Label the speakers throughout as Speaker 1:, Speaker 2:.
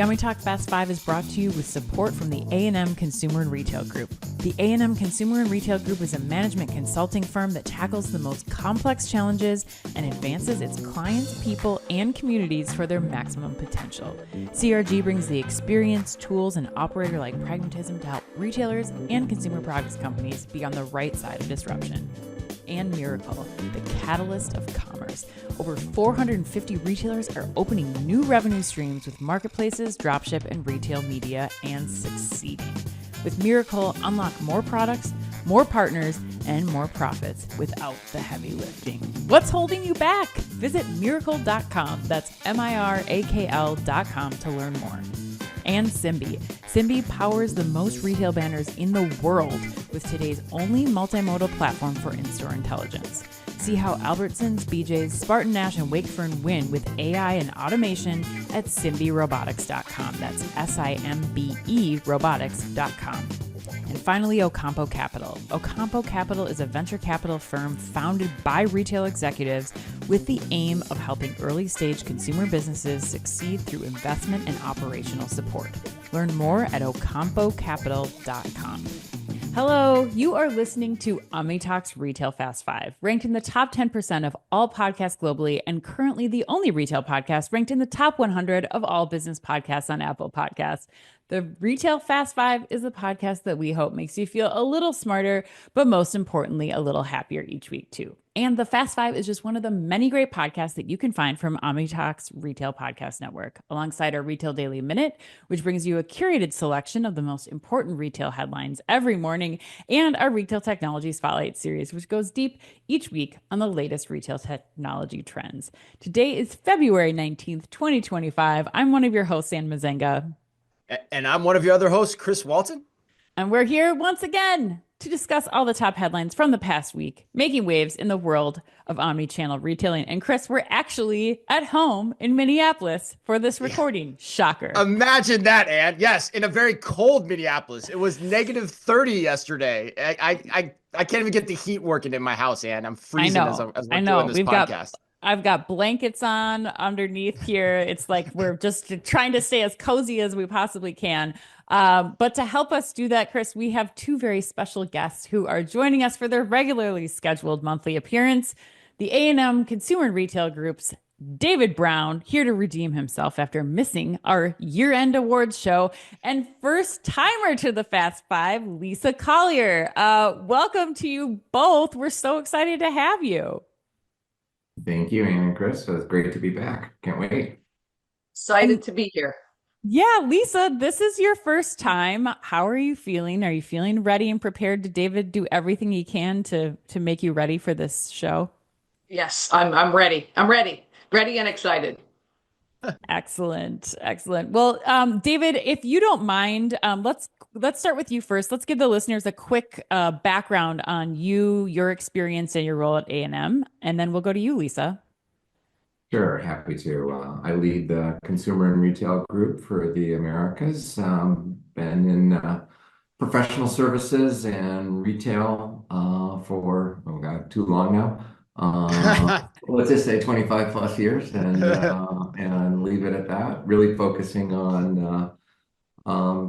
Speaker 1: Yummy Talk Fast 5 is brought to you with support from the A&M Consumer and Retail Group. The A&M Consumer and Retail Group is a management consulting firm that tackles the most complex challenges and advances its clients, people, and communities for their maximum potential. CRG brings the experience, tools, and operator-like pragmatism to help retailers and consumer products companies be on the right side of disruption. And Miracle, the catalyst of commerce. Over 450 retailers are opening new revenue streams with marketplaces, dropship, and retail media, and succeeding. With Miracle, unlock more products, more partners, and more profits without the heavy lifting. What's holding you back? Visit miracle.com. That's MIRAKL.com to learn more. And Simbi. Simbi powers the most retail banners in the world with today's only multimodal platform for in-store intelligence. See how Albertsons, BJ's, Spartan Nash, and Wakefern win with AI and automation at SimbiRobotics.com. That's SIMBE robotics.com. And finally, Ocampo Capital. Ocampo Capital is a venture capital firm founded by retail executives with the aim of helping early-stage consumer businesses succeed through investment and operational support. Learn more at ocampocapital.com. Hello, you are listening to OmniTalk's Retail Fast 5, ranked in the top 10% of all podcasts globally, and currently the only retail podcast ranked in the top 100 of all business podcasts on Apple Podcasts. The Retail Fast 5 is a podcast that we hope makes you feel a little smarter, but most importantly, a little happier each week too. And the Fast 5 is just one of the many great podcasts that you can find from OmniTalk's Retail Podcast Network, alongside our Retail Daily Minute, which brings you a curated selection of the most important retail headlines every morning, and our Retail Technology Spotlight series, which goes deep each week on the latest retail technology trends. Today is February 19th, 2025. I'm one of your hosts, Ann Mazenga.
Speaker 2: And I'm one of your other hosts, Chris Walton.
Speaker 1: And we're here once again to discuss all the top headlines from the past week, making waves in the world of omnichannel retailing. And Chris, we're actually at home in Minneapolis for this recording. Yeah. Shocker.
Speaker 2: Imagine that, Ann. Yes, in a very cold Minneapolis. It was negative 30 yesterday. I can't even get the heat working in my house, Ann. I'm freezing as we're doing this podcast.
Speaker 1: I've got blankets on underneath here. It's like we're just trying to stay as cozy as we possibly can. But to help us do that, Chris, we have two very special guests who are joining us for their regularly scheduled monthly appearance. The A&M Consumer and Retail Group's David Brown, here to redeem himself after missing our year-end awards show, and first timer to the Fast 5, Lisa Collier. Welcome to you both. We're so excited to have you.
Speaker 3: Thank you, Ann and Chris. It's great to be back. Can't wait.
Speaker 4: Excited to be here.
Speaker 1: Yeah, Lisa, this is your first time. How are you feeling? Are you feeling ready and prepared? Did David do everything he can to make you ready for this show?
Speaker 4: Yes, I'm ready. I'm ready and excited.
Speaker 1: Excellent. Well, David, if you don't mind, let's start with you first. Let's give the listeners a quick background on you, your experience, and your role at A&M, and then we'll go to you, Lisa.
Speaker 3: Sure, happy to. I lead the Consumer and Retail Group for the Americas. Been in professional services and retail for, too long now. Let's just say 25 plus years, and leave it at that. Really focusing on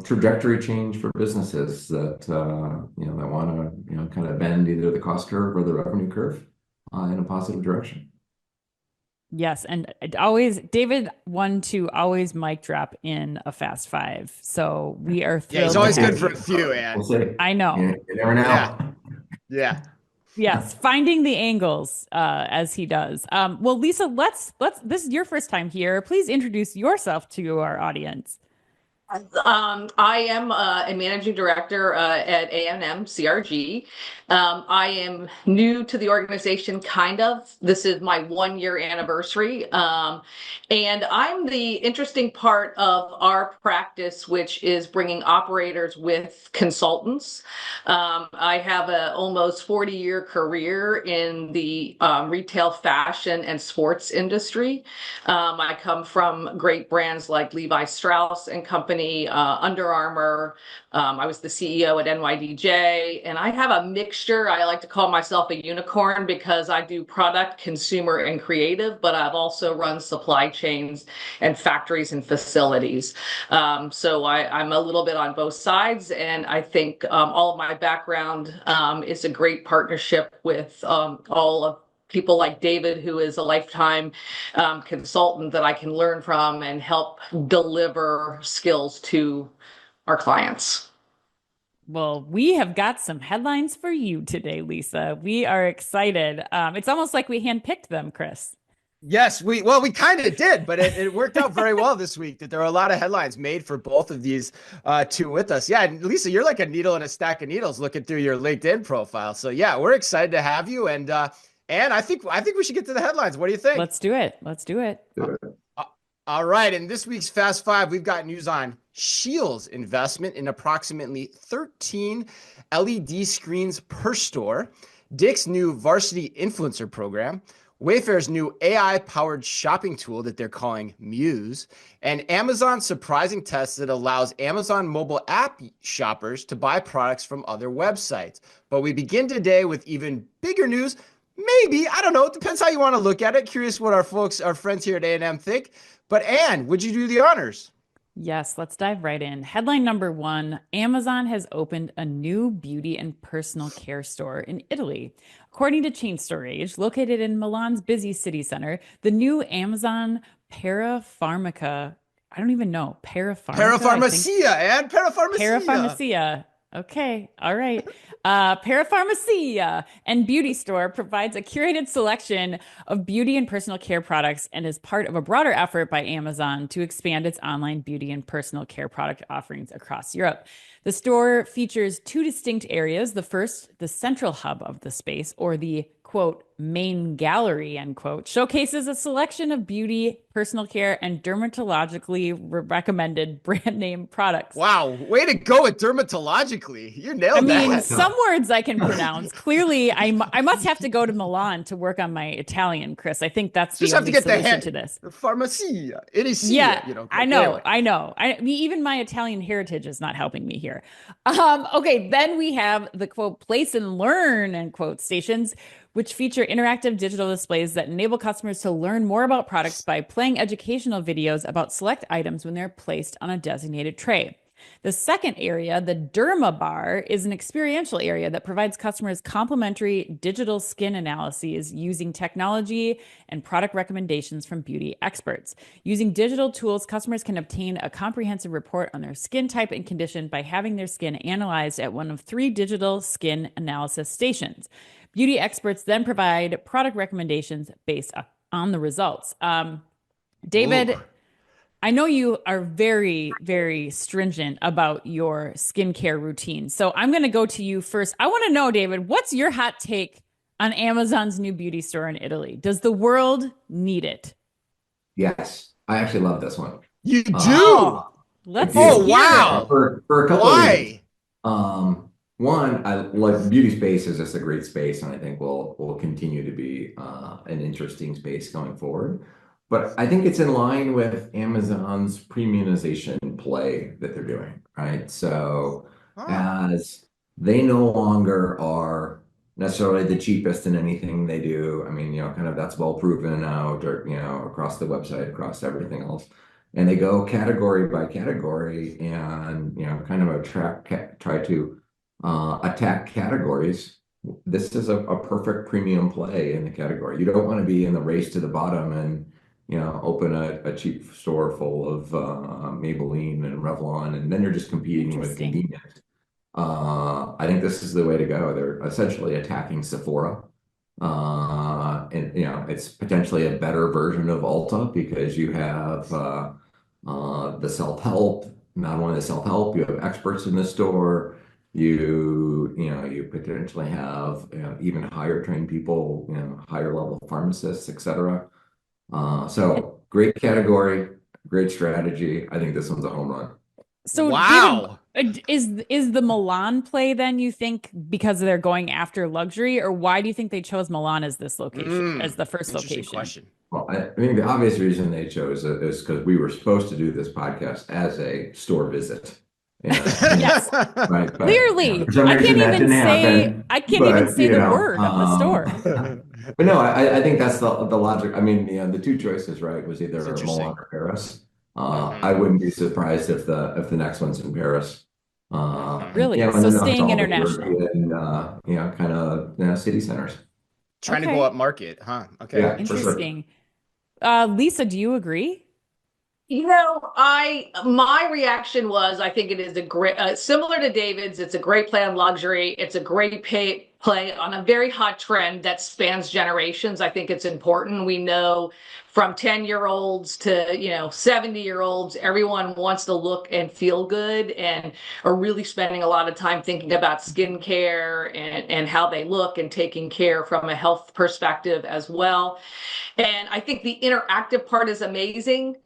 Speaker 3: trajectory change for businesses that that want to kind of bend either the cost curve or the revenue curve in a positive direction.
Speaker 1: Yes, and David won to always mic drop in a Fast 5, so we are thrilled.
Speaker 2: Yeah, he's always good for a few, Ann.
Speaker 3: We'll see.
Speaker 1: I know.
Speaker 3: You never know.
Speaker 2: Yeah.
Speaker 1: Yes, finding the angles as he does. Well, Lisa, let's. This is your first time here. Please introduce yourself to our audience.
Speaker 4: I am a managing director at A&M CRG. I am new to the organization, kind of. This is my 1-year anniversary. And I'm the interesting part of our practice, which is bringing operators with consultants. I have an almost 40-year career in the retail, fashion, and sports industry. I come from great brands like Levi Strauss and Company, company, Under Armour. I was the CEO at NYDJ, and I have a mixture. I like to call myself a unicorn because I do product, consumer, and creative, but I've also run supply chains and factories and facilities. So I'm a little bit on both sides, and I think all of my background is a great partnership with all of people like David, who is a lifetime consultant that I can learn from and help deliver skills to our clients.
Speaker 1: Well, we have got some headlines for you today, Lisa. We are excited. It's almost like we handpicked them, Chris.
Speaker 2: Yes, we kind of did, but it worked out very well this week that there are a lot of headlines made for both of these two with us. Yeah, and Lisa, you're like a needle in a stack of needles looking through your LinkedIn profile. So yeah, we're excited to have you, and I think we should get to the headlines. What do you think?
Speaker 1: Let's do it. Let's do it.
Speaker 2: All right, in this week's Fast Five, we've got news on Scheels' investment in approximately 13 LED screens per store, Dick's new varsity influencer program, Wayfair's new AI-powered shopping tool that they're calling Muse, and Amazon's surprising test that allows Amazon mobile app shoppers to buy products from other websites. But we begin today with even bigger news. Maybe, I don't know, it depends how you want to look at it. Curious what our friends here at A&M think. But Anne, would you do the honors?
Speaker 1: Yes, let's dive right in. Headline number one, Amazon has opened a new beauty and personal care store in Italy. According to Chain Storage, located in Milan's busy city center, the new Amazon Parapharmacia, I don't even know,
Speaker 2: Parapharmacia, and
Speaker 1: Parapharmacia. Okay, all right. Parapharmacia and beauty store provides a curated selection of beauty and personal care products and is part of a broader effort by Amazon to expand its online beauty and personal care product offerings across Europe. The store features two distinct areas. The first, the central hub of the space, or the quote, main gallery, end quote, showcases a selection of beauty, personal care, and dermatologically recommended brand name products.
Speaker 2: Wow, way to go with dermatologically. You nailed that.
Speaker 1: I mean, some words I can pronounce. Clearly, I must have to go to Milan to work on my Italian, Chris. I think that's the only solution to this.
Speaker 2: Pharmacia. It is.
Speaker 1: Yeah, you know, I know. I mean, even my Italian heritage is not helping me here. Okay, then we have the quote, place and learn, end quote, stations, which feature interactive digital displays that enable customers to learn more about products by playing educational videos about select items when they're placed on a designated tray. The second area, the Derma Bar, is an experiential area that provides customers complimentary digital skin analyses using technology and product recommendations from beauty experts. Using digital tools, customers can obtain a comprehensive report on their skin type and condition by having their skin analyzed at one of 3 digital skin analysis stations. Beauty experts then provide product recommendations based on the results. David, ooh. I know you are very, very stringent about your skincare routine. So I'm going to go to you first. I want to know, David, what's your hot take on Amazon's new beauty store in Italy? Does the world need it?
Speaker 3: Yes. I actually love this one.
Speaker 2: You do?
Speaker 1: Let's
Speaker 2: wow.
Speaker 3: For a couple of reasons. One, I like beauty space is just a great space, and I think will continue to be an interesting space going forward. But I think it's in line with Amazon's premiumization play that they're doing, right? So as they no longer are necessarily the cheapest in anything they do, I mean, you know, kind of that's well proven out, or you know, across the website, across everything else, and they go category by category, and you know, kind of try to attack categories. This is a perfect premium play in the category. You don't want to be in the race to the bottom and you know open a cheap store full of Maybelline and Revlon, and then you're just competing with convenience. I think this is the way to go. They're essentially attacking Sephora, and you know it's potentially a better version of Ulta because you have the self-help. Not only the self-help, you have experts in the store. You potentially have even higher trained people, you know, higher level pharmacists, etc. So great category, great strategy. I think this one's a home run.
Speaker 1: So David,
Speaker 2: Wow.
Speaker 1: is the Milan play then, you think, because they're going after luxury, or why do you think they chose Milan as this location, as the first
Speaker 2: Interesting
Speaker 1: location?
Speaker 2: question.
Speaker 3: Well, I think the obvious reason they chose it is because we were supposed to do this podcast as a store visit.
Speaker 1: Yes.
Speaker 3: Right. But
Speaker 1: Clearly,
Speaker 3: for some reason that didn't happen.
Speaker 1: I can't even
Speaker 3: But
Speaker 1: say the word of the store.
Speaker 3: but no, I think that's the logic. I mean, the two choices, right, was
Speaker 2: It's
Speaker 3: either Milan
Speaker 2: interesting.
Speaker 3: or Paris. I
Speaker 2: Hmm.
Speaker 3: wouldn't be surprised if the next one's in Paris.
Speaker 2: Hmm.
Speaker 1: Really?
Speaker 3: And
Speaker 1: So
Speaker 3: then that's
Speaker 1: staying
Speaker 3: all the
Speaker 1: international.
Speaker 3: European, kind of city centers.
Speaker 2: Trying to go
Speaker 1: Okay.
Speaker 2: up market, huh? Okay.
Speaker 3: Yeah, for sure.
Speaker 1: Interesting. Lisa, do you agree?
Speaker 4: My reaction was I think it is a great, similar to David's. It's a great play on luxury. It's a great play on a very hot trend that spans generations. I think it's important. We know from 10-year-olds to 70-year-olds, everyone wants to look and feel good and are really spending a lot of time thinking about skincare and how they look and taking care from a health perspective as well. And I think the interactive part is amazing.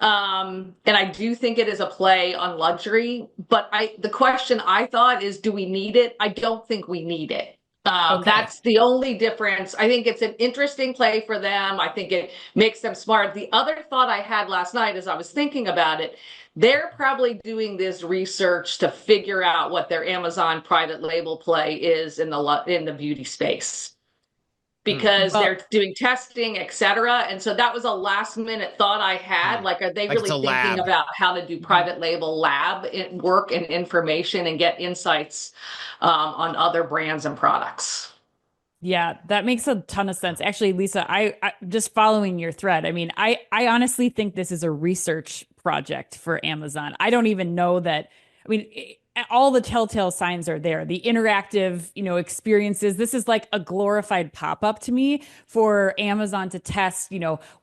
Speaker 4: And I do think it is a play on luxury, but the question I thought is, do we need it? I don't think we need it.
Speaker 1: Okay.
Speaker 4: That's the only difference. I think it's an interesting play for them. I think it makes them smart. The other thought I had last night as I was thinking about it, they're probably doing this research to figure out what their Amazon private label play is in the beauty space, because
Speaker 1: Well,
Speaker 4: they're doing testing, et cetera. And so that was a last minute thought I had.
Speaker 2: Hmm.
Speaker 4: Like, are they
Speaker 2: Like it's
Speaker 4: really
Speaker 2: a
Speaker 4: thinking
Speaker 2: lab.
Speaker 4: about how to do private label lab work and information and get insights on other brands and products?
Speaker 1: yeah, that makes a ton of sense. Actually, Lisa, I just following your thread. I mean, I honestly think this is a research project for Amazon. I don't even know that. I mean, all the telltale signs are there. The interactive, experiences. This is like a glorified pop-up to me for Amazon to test,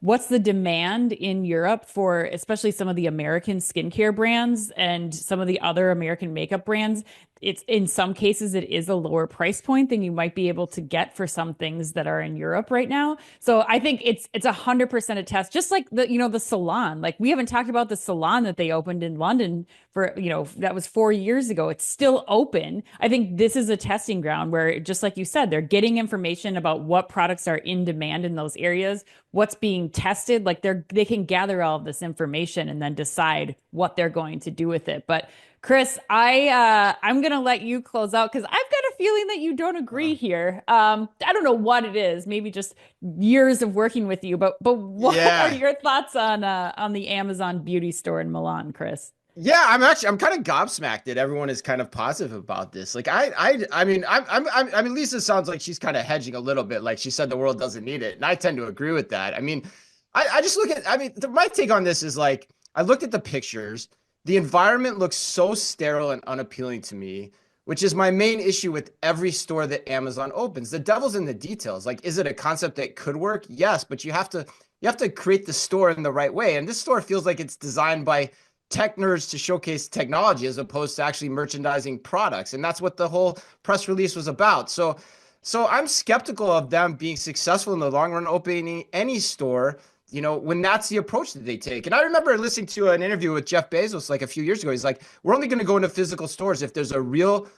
Speaker 1: what's the demand in Europe for especially some of the American skincare brands and some of the other American makeup brands. It's in some cases it is a lower price point than you might be able to get for some things that are in Europe right now. So I think it's 100% a test, just like the salon. Like we haven't talked about the salon that they opened in London for, that was 4 years ago. It's still open. I think this is a testing ground where, just like you said, they're getting information about what products are in demand in those areas, what's being tested. Like they can gather all of this information and then decide what they're going to do with it. But Chris, I'm gonna let you close out because I've got a feeling that you don't agree here. I don't know what it is, maybe just years of working with you, but what are
Speaker 2: Yeah.
Speaker 1: your thoughts on the Amazon beauty store in Milan, Chris?
Speaker 2: Yeah, I'm kind of gobsmacked that everyone is kind of positive about this. Like I mean, I mean, Lisa sounds like she's kind of hedging a little bit. Like she said, the world doesn't need it, and I tend to agree with that. I mean, I just look at. I mean, my take on this is like I looked at the pictures. The environment looks so sterile and unappealing to me, which is my main issue with every store that Amazon opens. The devil's in the details. Like, is it a concept that could work? Yes, but you have to create the store in the right way. And this store feels like it's designed by tech nerds to showcase technology as opposed to actually merchandising products. And that's what the whole press release was about. So I'm skeptical of them being successful in the long run opening any store, when that's the approach that they take. And I remember listening to an interview with Jeff Bezos like a few years ago. He's like, we're only going to go into physical stores if there's a real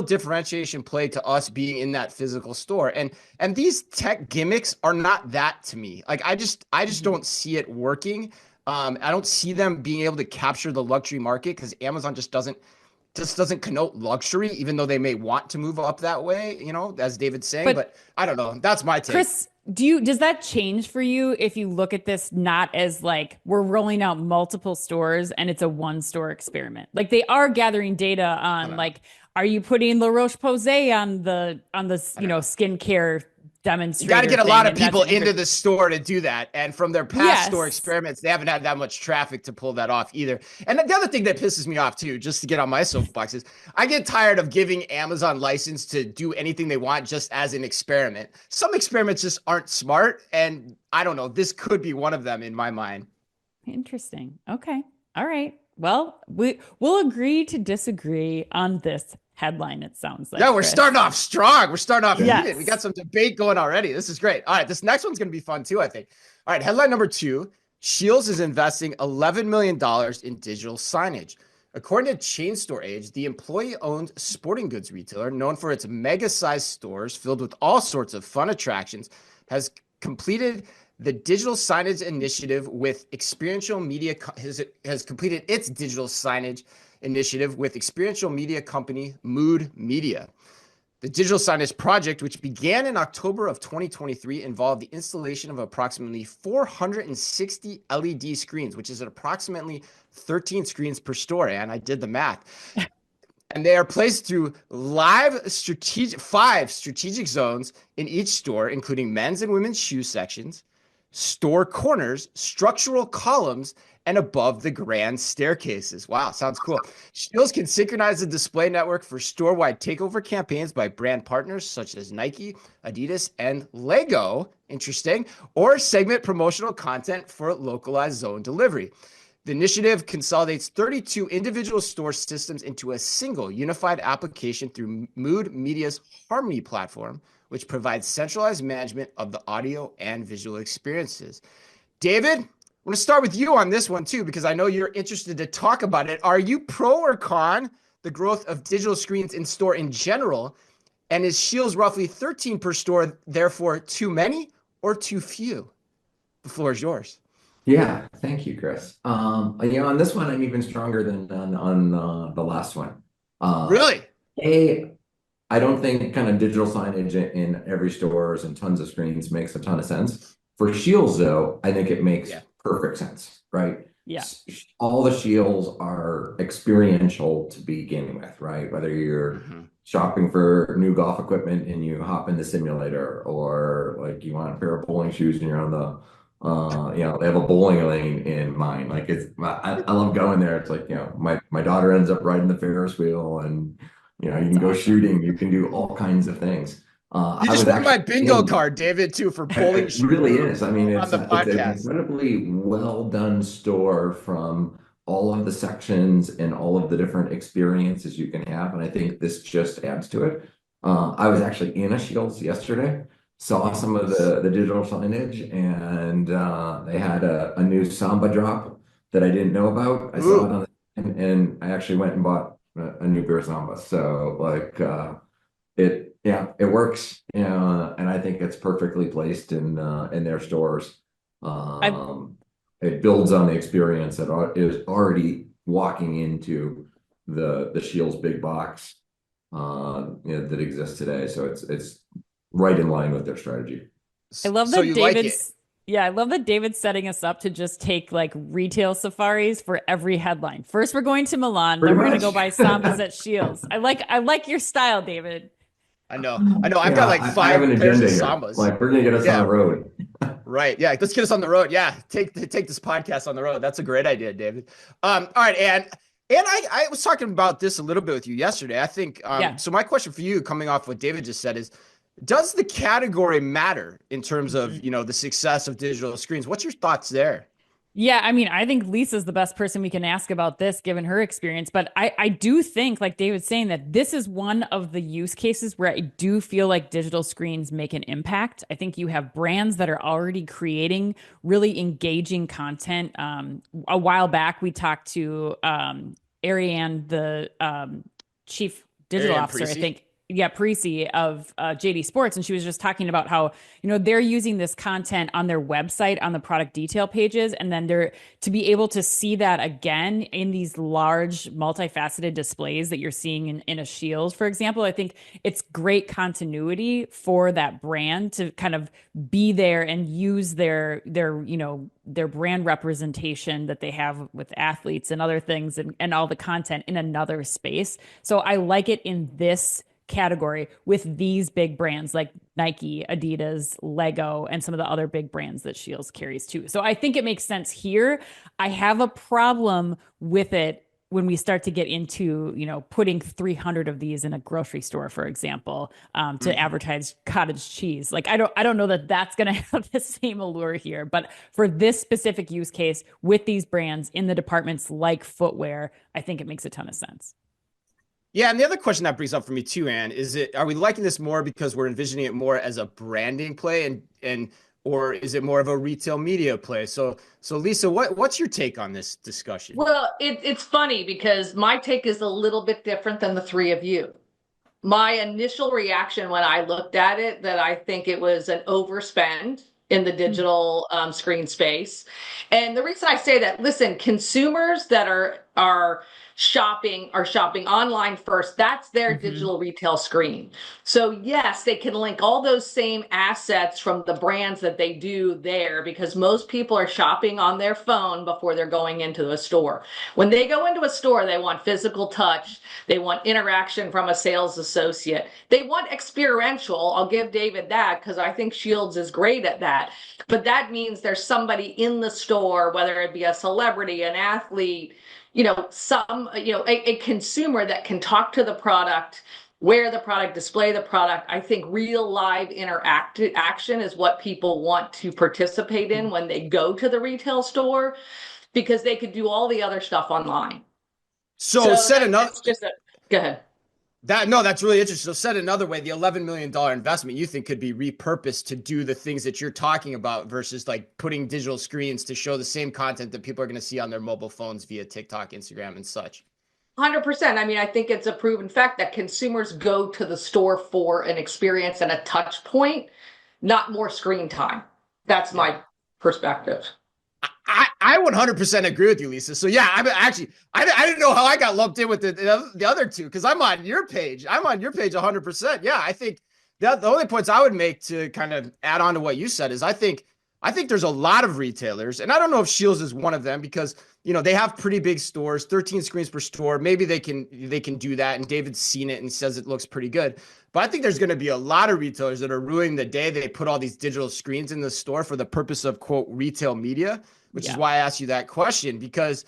Speaker 2: differentiation play to us being in that physical store. And these tech gimmicks are not that to me. Like I just don't see it working. I don't see them being able to capture the luxury market because Amazon just doesn't connote luxury, even though they may want to move up that way, as David's saying.
Speaker 1: But
Speaker 2: But I don't know. That's my take.
Speaker 1: Chris, does that change for you if you look at this not as like we're rolling out multiple stores and it's a one store experiment? Like they are gathering data
Speaker 2: I
Speaker 1: on
Speaker 2: don't know.
Speaker 1: like, are you putting La Roche-Posay on the
Speaker 2: I don't know.
Speaker 1: skincare
Speaker 2: You got to
Speaker 1: demonstrator
Speaker 2: get a
Speaker 1: thing
Speaker 2: lot of
Speaker 1: and that's
Speaker 2: people
Speaker 1: an
Speaker 2: into
Speaker 1: interest?
Speaker 2: the store to do that. And from their past store
Speaker 1: Yes.
Speaker 2: experiments, they haven't had that much traffic to pull that off either. And the other thing that pisses me off too, just to get on my soapbox, is I get tired of giving Amazon license to do anything they want just as an experiment. Some experiments just aren't smart. And I don't know, this could be one of them in my mind.
Speaker 1: Interesting. Okay. All right. Well, we'll agree to disagree on this headline, it sounds like,
Speaker 2: Yeah, we're
Speaker 1: Chris.
Speaker 2: starting off strong. We're starting off
Speaker 3: Yeah.
Speaker 2: heated. We got
Speaker 1: Yes.
Speaker 2: some debate going already. This is great. All right, this next one's going to be fun too, I think. All right, headline number 2, Scheels is investing $11 million in digital signage. According to Chain Store Age, the employee-owned sporting goods retailer, known for its mega-sized stores filled with all sorts of fun attractions, has completed the digital signage initiative with experiential media has completed its digital signage initiative with experiential media company Mood Media. The digital signage project, which began in October of 2023, involved the installation of approximately 460 LED screens, which is at approximately 13 screens per store. And I did the math. And they are placed through five strategic zones in each store, including men's and women's shoe sections, store corners, structural columns, and above the grand staircases. Wow, sounds cool. Scheels can synchronize the display network for store-wide takeover campaigns by brand partners such as Nike, Adidas, and Lego, interesting, or segment promotional content for localized zone delivery. The initiative consolidates 32 individual store systems into a single unified application through Mood Media's Harmony platform, which provides centralized management of the audio and visual experiences. David, I'm going to start with you on this one too, because I know you're interested to talk about it. Are you pro or con the growth of digital screens in store in general? And is Scheels roughly 13 per store, therefore too many or too few? The floor is yours.
Speaker 3: Yeah, thank you, Chris. On this one, I'm even stronger than on the last one.
Speaker 2: Really?
Speaker 3: I don't think kind of digital signage in every stores and tons of screens makes a ton of sense. For Scheels, though, I think it makes perfect sense, right?
Speaker 1: Yeah.
Speaker 3: All the Scheels are experiential to begin with, right? Whether you're shopping for new golf equipment and you hop in the simulator, or like you want a pair of bowling shoes and you're on the they have a bowling lane in mind. Like I love going there. It's like, my daughter ends up riding the Ferris wheel, and you can go shooting. You can do all kinds of things.
Speaker 2: You just won my bingo card, David, too, for bowling shoes.
Speaker 3: It really is. I mean, it's
Speaker 2: an
Speaker 3: incredibly well done store, from all of the sections and all of the different experiences you can have. And I think this just adds to it. I was actually in a Scheels yesterday, saw some of the digital signage, and they had a new Samba drop that I didn't know about. I saw it on and I actually went and bought a new pair of Samba. So it works, and I think it's perfectly placed in their stores. It builds on the experience that is already walking into the Scheels big box that exists today. So it's right in line with their strategy.
Speaker 1: I love that I love that David's setting us up to just take like retail safaris for every headline. First, we're going to Milan, then we're going to go buy Sambas at Scheels. I like your style, David.
Speaker 2: I know. I've got like five pairs of Sambas.
Speaker 3: Like, we're gonna get us on the road.
Speaker 2: Right. Yeah. Let's get us on the road. Yeah. Take this podcast on the road. That's a great idea, David. All right. And I was talking about this a little bit with you yesterday. I think, so my question for you, coming off what David just said, is, does the category matter in terms of, the success of digital screens? What's your thoughts there?
Speaker 1: Yeah, I mean, I think Lisa's the best person we can ask about this, given her experience. But I do think, like David's saying, that this is one of the use cases where I do feel like digital screens make an impact. I think you have brands that are already creating really engaging content. A while back, we talked to Ariane, the chief digital officer, I think. Yeah, Parisi of JD Sports. And she was just talking about how, they're using this content on their website, on the product detail pages. And then they're to be able to see that again in these large multifaceted displays that you're seeing in a Scheels, for example. I think it's great continuity for that brand to kind of be there and use their brand representation that they have with athletes and other things and all the content in another space. So I like it in this category with these big brands like Nike, Adidas, Lego, and some of the other big brands that Scheels carries too. So I think it makes sense here. I have a problem with it when we start to get into, putting 300 of these in a grocery store, for example, to advertise cottage cheese. Like, I don't know that that's going to have the same allure here, but for this specific use case with these brands in the departments like footwear, I think it makes a ton of sense.
Speaker 2: Yeah, and the other question that brings up for me too, Ann, are we liking this more because we're envisioning it more as a branding play and or is it more of a retail media play? So Lisa, what's your take on this discussion?
Speaker 4: Well, it's funny because my take is a little bit different than the three of you. My initial reaction when I looked at it, that I think it was an overspend in the digital screen space. And the reason I say that, listen, consumers that are shopping online first. That's their digital retail screen. So yes, they can link all those same assets from the brands that they do there, because most people are shopping on their phone before they're going into a store. When they go into a store, they want physical touch. They want interaction from a sales associate. They want experiential. I'll give David that, because I think Scheels is great at that. But that means there's somebody in the store, whether it be a celebrity, an athlete, a consumer that can talk to the product, wear the product, display the product. I think real live action is what people want to participate in when they go to the retail store, because they could do all the other stuff online.
Speaker 2: So said another.
Speaker 4: Go ahead.
Speaker 2: That's really interesting. So said another way, the $11 million investment you think could be repurposed to do the things that you're talking about versus like putting digital screens to show the same content that people are going to see on their mobile phones via TikTok, Instagram, and such.
Speaker 4: 100%. I mean, I think it's a proven fact that consumers go to the store for an experience and a touch point, not more screen time. That's my perspective.
Speaker 2: I 100% agree with you, Lisa. So yeah, I didn't know how I got lumped in with the other two, because I'm on your page. 100%. Yeah, I think the only points I would make to kind of add on to what you said is I think there's a lot of retailers, and I don't know if Scheels is one of them, because they have pretty big stores, 13 screens per store. Maybe they can do that, and David's seen it and says it looks pretty good. But I think there's going to be a lot of retailers that are ruining the day they put all these digital screens in the store for the purpose of, quote, retail media, which is why I asked you that question, because,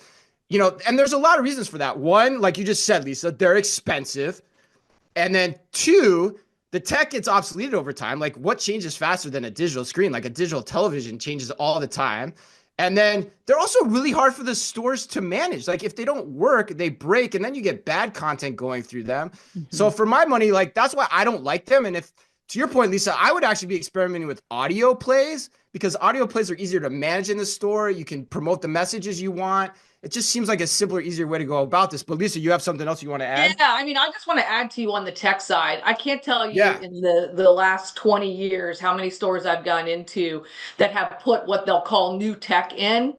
Speaker 2: and there's a lot of reasons for that. One, like you just said, Lisa, they're expensive. And then two, the tech gets obsoleted over time. Like, what changes faster than a digital screen? Like a digital television changes all the time. And then they're also really hard for the stores to manage. Like, if they don't work, they break, and then you get bad content going through them. So for my money, like, that's why I don't like them. And if, to your point, Lisa, I would actually be experimenting with audio plays, because audio plays are easier to manage in the store. You can promote the messages you want. It just seems like a simpler, easier way to go about this. But Lisa, you have something else you want to add?
Speaker 4: Yeah, I mean, I just want to add to you on the tech side. I can't tell you in the last 20 years how many stores I've gone into that have put what they'll call new tech in,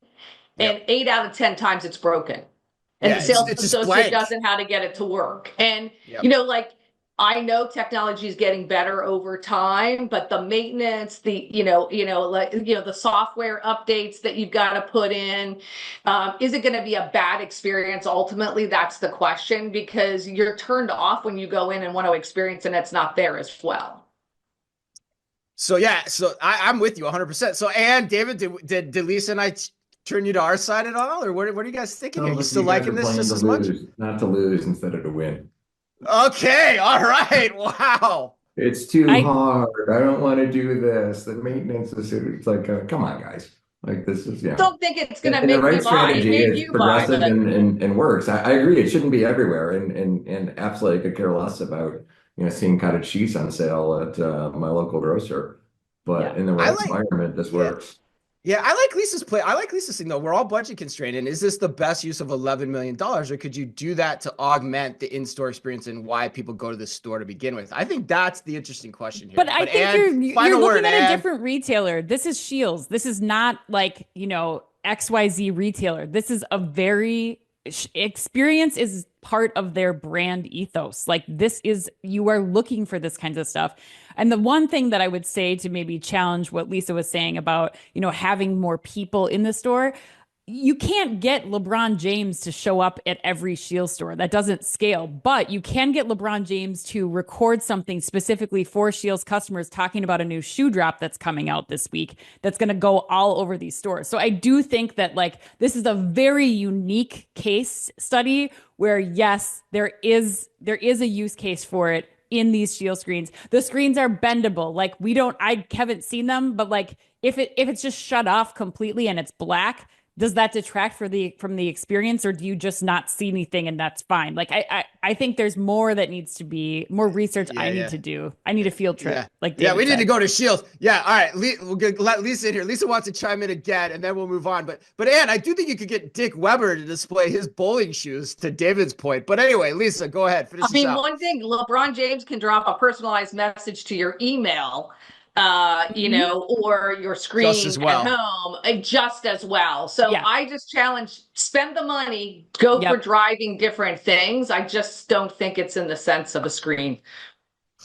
Speaker 4: and 8 out of 10 times it's broken. And the sales associate doesn't know how to get it to work. And, I know technology is getting better over time, but the maintenance, the software updates that you've got to put in, is it going to be a bad experience? Ultimately, that's the question, because you're turned off when you go in and want to experience, and it's not there as well.
Speaker 2: So I'm with you 100%. So, and David, did Lisa and I turn you to our side at all, or what are you guys thinking? Are you still liking this just as much?
Speaker 3: Not to lose instead of to win.
Speaker 2: Okay, all right. Wow.
Speaker 3: It's too hard. I don't want to do this. The maintenance is, it's like, come on, guys. Like, this is,
Speaker 4: I don't think it's going to make
Speaker 3: the right
Speaker 4: you buy.
Speaker 3: strategy is progressive and works. I agree. It shouldn't be everywhere. And absolutely, I could care less about, seeing cottage cheese on sale at my local grocer. But in the right environment, this works.
Speaker 2: Yeah, I like Lisa's play. I like Lisa's thing, though. We're all budget constrained. And is this the best use of $11 million? Or could you do that to augment the in-store experience and why people go to the store to begin with? I think that's the interesting question here.
Speaker 1: But I think you're looking at a different retailer. This is Scheels. This is not like, XYZ retailer. This is a very experience is part of their brand ethos. Like, you are looking for this kinds of stuff. And the one thing that I would say to maybe challenge what Lisa was saying about, having more people in the store, you can't get LeBron James to show up at every Scheels store. That doesn't scale, but you can get LeBron James to record something specifically for Scheels customers talking about a new shoe drop that's coming out this week that's going to go all over these stores. So I do think that this is a very unique case study where, yes, there is a use case for it in these Scheels screens. The screens are bendable. I haven't seen them, but if it's just shut off completely and it's black, does that detract from the experience, or do you just not see anything and that's fine? Like I think there's more that needs to be more research I need to do. I need a field trip, like David
Speaker 2: we need
Speaker 1: said.
Speaker 2: to go to Scheels. Yeah, all right. We'll let Lisa in here. Lisa wants to chime in again, and then we'll move on. But Ann, I do think you could get Dick Weber to display his bowling shoes, to David's point. But anyway, Lisa, go ahead. Finish this out.
Speaker 4: One thing, LeBron James can drop a personalized message to your email, or your screen
Speaker 2: Just as well.
Speaker 4: at home, just as well. So
Speaker 1: Yeah.
Speaker 4: I just challenge, spend the money, go for driving different things. I just don't think it's in the sense of a screen.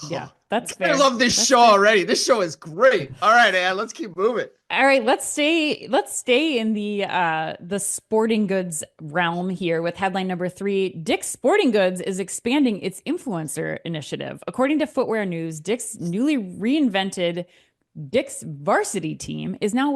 Speaker 1: Yeah, that's fair.
Speaker 2: I love this show already. This show is great. All right, Ann, let's keep moving.
Speaker 1: All right, let's stay in the sporting goods realm here with headline number 3. Dick's Sporting Goods is expanding its influencer initiative. According to Footwear News, Dick's newly reinvented Dick's Varsity team is now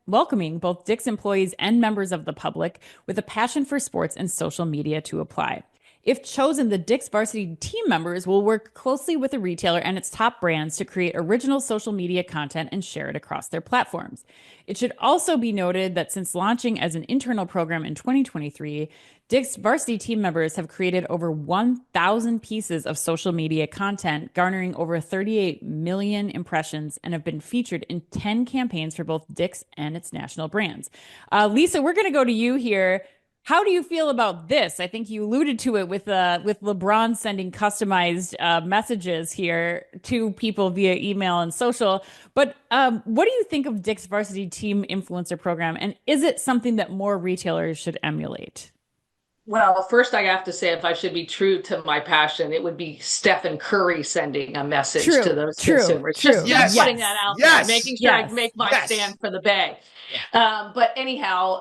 Speaker 1: welcoming both Dick's employees and members of the public with a passion for sports and social media to apply. If chosen, the Dick's Varsity team members will work closely with the retailer and its top brands to create original social media content and share it across their platforms. It should also be noted that since launching as an internal program in 2023, Dick's Varsity team members have created over 1,000 pieces of social media content, garnering over 38 million impressions, and have been featured in 10 campaigns for both Dick's and its national brands. Lisa, we're going to go to you here. How do you feel about this? I think you alluded to it with LeBron sending customized messages here to people via email and social. But what do you think of Dick's Varsity Team Influencer Program? And is it something that more retailers should emulate?
Speaker 4: Well, first I have to say, if I should be true to my passion, it would be Stephen Curry sending a message to those consumers. Just putting that out there, making sure I make my stand for the Bay. But anyhow,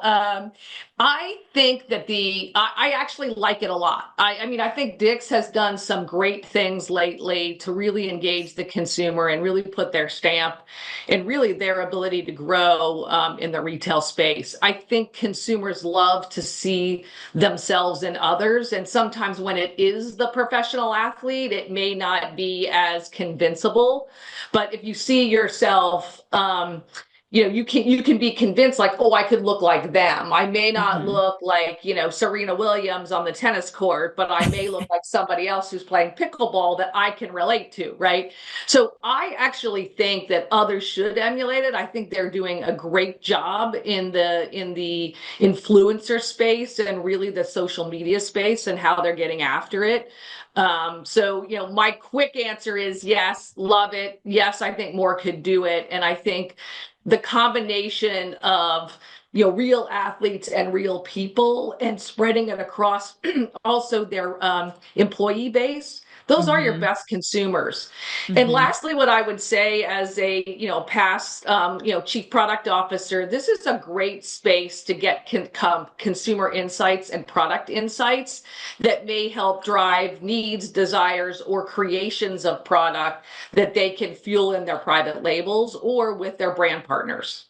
Speaker 4: I think that I actually like it a lot. I mean, I think Dick's has done some great things lately to really engage the consumer and really put their stamp and really their ability to grow in the retail space. I think consumers love to see themselves in others. And sometimes when it is the professional athlete, it may not be as convincible. But if you see yourself, you can be convinced like, oh, I could look like them. I may not look like, Serena Williams on the tennis court, but I may look like somebody else who's playing pickleball that I can relate to, right? So I actually think that others should emulate it. I think they're doing a great job in the influencer space and really the social media space and how they're getting after it. So my quick answer is yes, love it. Yes, I think more could do it. And I think the combination of real athletes and real people and spreading it across also their employee base, those are your best consumers. And lastly, what I would say as a past chief product officer, this is a great space to get consumer insights and product insights that may help drive needs, desires, or creations of product that they can fuel in their private labels or with their brand partners.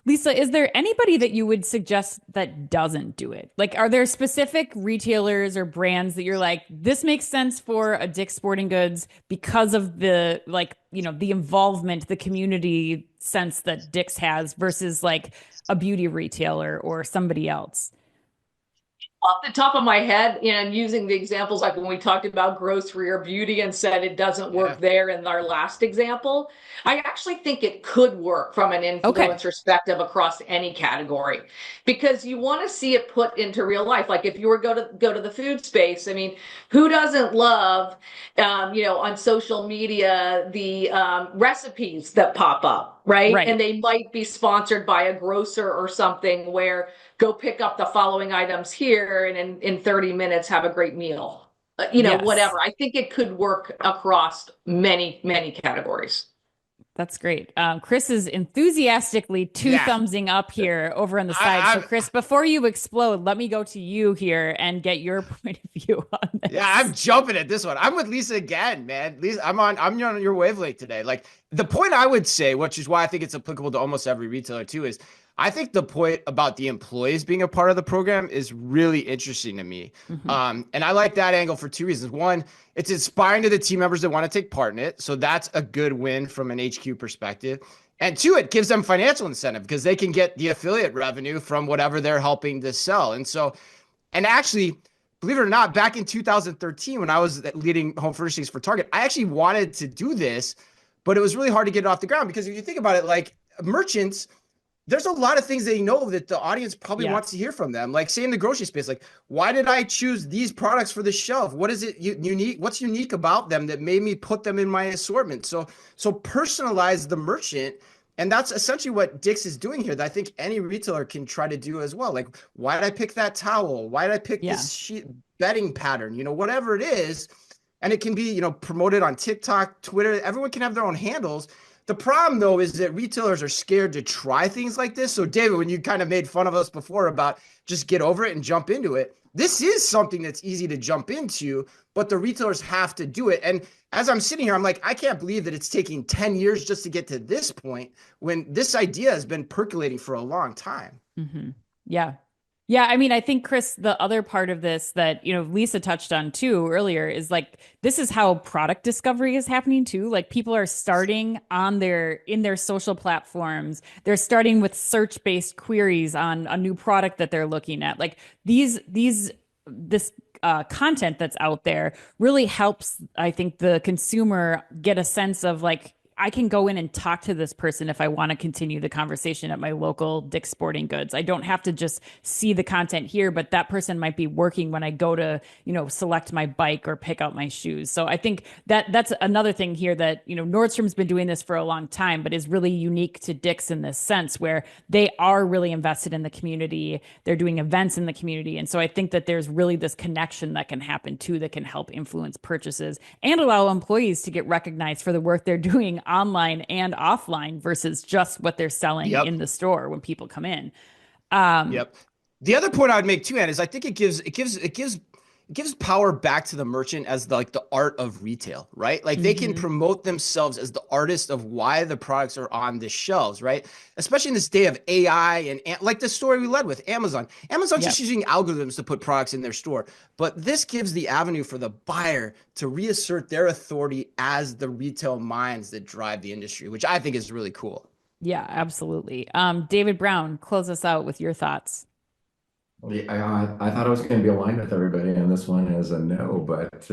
Speaker 1: Lisa, is there anybody that you would suggest that doesn't do it? Like, are there specific retailers or brands that you're like, this makes sense for a Dick's Sporting Goods because of the the involvement, the community sense that Dick's has versus like a beauty retailer or somebody else?
Speaker 4: Off the top of my head, and using the examples like when we talked about grocery or beauty and said it doesn't work there in our last example, I actually think it could work from an influence perspective across any category, because you want to see it put into real life. Like if you were go to the food space, I mean, who doesn't love, on social media, the recipes that pop up, right? And they might be sponsored by a grocer or something where go pick up the following items here and in 30 minutes have a great meal. Whatever. I think it could work across many, many categories.
Speaker 1: That's great. Chris is enthusiastically thumbsing up here over on the side. So Chris, before you explode, let me go to you here and get your point of view on this.
Speaker 2: Yeah, I'm jumping at this one. I'm with Lisa again, man. Lisa, I'm on your wavelength today. Like the point I would say, which is why I think it's applicable to almost every retailer too, is I think the point about the employees being a part of the program is really interesting to me. And I like that angle for two reasons. One, it's inspiring to the team members that want to take part in it. So that's a good win from an HQ perspective. And two, it gives them financial incentive because they can get the affiliate revenue from whatever they're helping to sell. And so, and actually, believe it or not, back in 2013, when I was leading home furnishings for Target, I actually wanted to do this, but it was really hard to get it off the ground because if you think about it, like merchants, there's a lot of things they know that the audience probably wants to hear from them. Like say in the grocery space, like, why did I choose these products for the shelf? What is it unique? What's unique about them that made me put them in my assortment? So personalize the merchant. And that's essentially what Dick's is doing here that I think any retailer can try to do as well. Like, why did I pick that towel? Why did I pick this bedding pattern? Whatever it is. And it can be, promoted on TikTok, Twitter. Everyone can have their own handles. The problem, though, is that retailers are scared to try things like this. So, David, when you kind of made fun of us before about just get over it and jump into it, this is something that's easy to jump into, but the retailers have to do it. And as I'm sitting here, I'm like, I can't believe that it's taking 10 years just to get to this point when this idea has been percolating for a long time.
Speaker 1: Mm-hmm. Yeah. Yeah, I mean, I think, Chris, the other part of this that, Lisa touched on too earlier is like, this is how product discovery is happening too. Like people are starting in their social platforms. They're starting with search-based queries on a new product that they're looking at. Like this content that's out there really helps, I think, the consumer get a sense of like, I can go in and talk to this person if I want to continue the conversation at my local Dick's Sporting Goods. I don't have to just see the content here, but that person might be working when I go to, select my bike or pick out my shoes. So I think that's another thing here that, Nordstrom's been doing this for a long time, but is really unique to Dick's in this sense where they are really invested in the community. They're doing events in the community. And so I think that there's really this connection that can happen too, that can help influence purchases and allow employees to get recognized for the work they're doing online and offline versus just what they're selling in the store when people come in.
Speaker 2: The other point I would make too, Ann, is I think it gives power back to the merchant as the art of retail, right? Like they can promote themselves as the artist of why the products are on the shelves, right? Especially in this day of AI and like the story we led with Amazon. Amazon's just using algorithms to put products in their store, but this gives the avenue for the buyer to reassert their authority as the retail minds that drive the industry, which I think is really cool.
Speaker 1: Yeah, absolutely. David Brown, close us out with your thoughts.
Speaker 3: I thought I was going to be aligned with everybody on this one as a no, but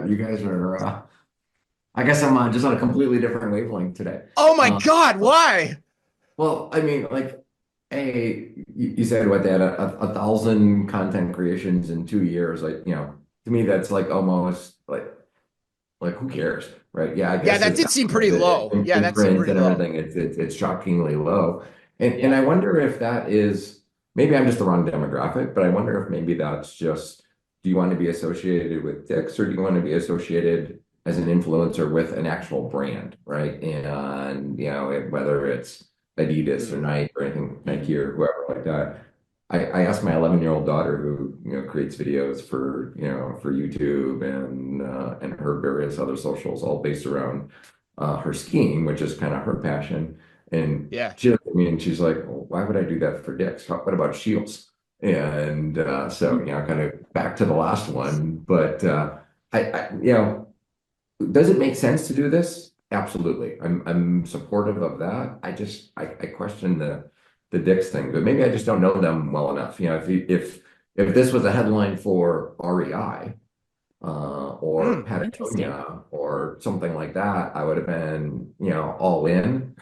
Speaker 3: you guys are, I guess I'm just on a completely different wavelength today.
Speaker 2: Oh my God, why?
Speaker 3: Well, I mean, like, you said what they had 1,000 content creations in 2 years. Like, to me, that's like almost like who cares, right? Yeah, I guess
Speaker 2: that did seem pretty low. Yeah, that seemed pretty low.
Speaker 3: It's shockingly low, and I wonder if that is. Maybe I'm just the wrong demographic, but I wonder if maybe that's just, do you want to be associated with Dick's or do you want to be associated as an influencer with an actual brand, right? And, whether it's Adidas or Nike or anything, Nike or whoever like that. I asked my 11-year-old daughter who, creates videos for, for YouTube and her various other socials, all based around her skiing, which is kind of her passion. And she looked at me and she's like, well, why would I do that for Dick's? What about Scheels? And so, kind of back to the last one. But, does it make sense to do this? Absolutely. I'm supportive of that. I question the Dick's thing, but maybe I just don't know them well enough. If this was a headline for REI or Patagonia or something like that, I would have been, all in.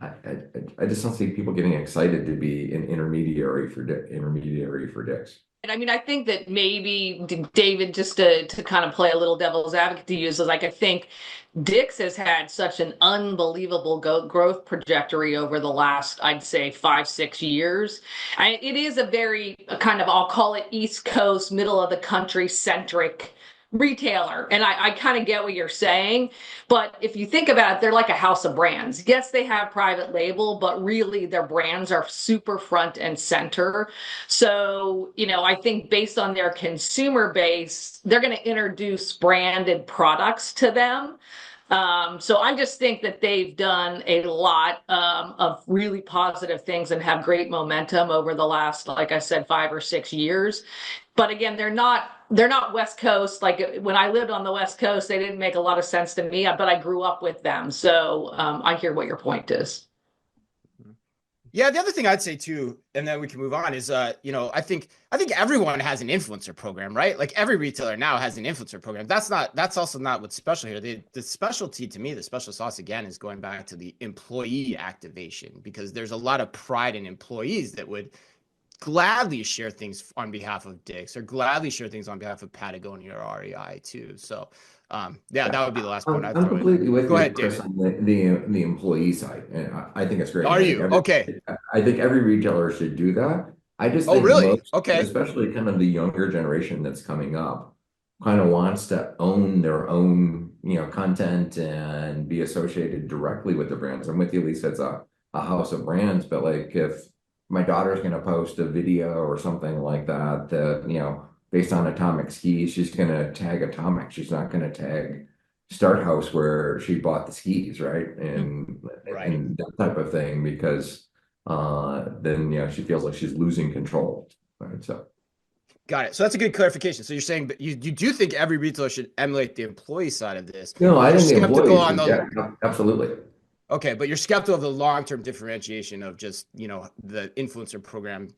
Speaker 3: I just don't see people getting excited to be an intermediary for Dick's.
Speaker 4: And I mean, I think that maybe David, just to kind of play a little devil's advocate to use, is like, I think Dick's has had such an unbelievable growth trajectory over the last, I'd say, 5-6 years. It is a very kind of, I'll call it East Coast, middle of the country centric retailer. And I kind of get what you're saying. But if you think about it, they're like a house of brands. Yes, they have private label, but really their brands are super front and center. So, I think based on their consumer base, they're going to introduce branded products to them. So I just think that they've done a lot of really positive things and have great momentum over the last, like I said, 5 or 6 years. But again, they're not West Coast. Like when I lived on the West Coast, they didn't make a lot of sense to me, but I grew up with them. So I hear what your point is.
Speaker 2: Yeah, the other thing I'd say too, and then we can move on, is I think everyone has an influencer program, right? Like every retailer now has an influencer program. That's also not what's special here. The specialty to me, the special sauce again, is going back to the employee activation, because there's a lot of pride in employees that would gladly share things on behalf of Dick's, or gladly share things on behalf of Patagonia or REI too. So yeah,
Speaker 3: Yeah,
Speaker 2: that would be the last point
Speaker 3: I'm,
Speaker 2: I'd
Speaker 3: I'm
Speaker 2: throw in there.
Speaker 3: completely with
Speaker 2: Go
Speaker 3: you,
Speaker 2: ahead,
Speaker 3: Chris,
Speaker 2: David.
Speaker 3: on the employee side, and I think it's great.
Speaker 2: Are you okay?
Speaker 3: I think every retailer should do that. I just
Speaker 2: Oh,
Speaker 3: think
Speaker 2: really?
Speaker 3: most,
Speaker 2: Okay.
Speaker 3: especially kind of the younger generation that's coming up, kind of wants to own their own, content and be associated directly with the brands. I'm with you, Lisa. It's a house of brands, but like if my daughter's going to post a video or something like that, based on Atomic skis, she's going to tag Atomic. She's not going to tag Start House where she bought the skis, right?
Speaker 2: Right.
Speaker 3: And that type of thing, because then she feels like she's losing control, right? So
Speaker 2: Got it. So that's a good clarification. So you're saying, but you do think every retailer should emulate the employee side of this,
Speaker 3: no,
Speaker 2: but
Speaker 3: I
Speaker 2: you're
Speaker 3: think the
Speaker 2: skeptical
Speaker 3: employees
Speaker 2: on
Speaker 3: should,
Speaker 2: the
Speaker 3: yeah, absolutely.
Speaker 2: okay, but you're skeptical of the long-term differentiation of just, the influencer program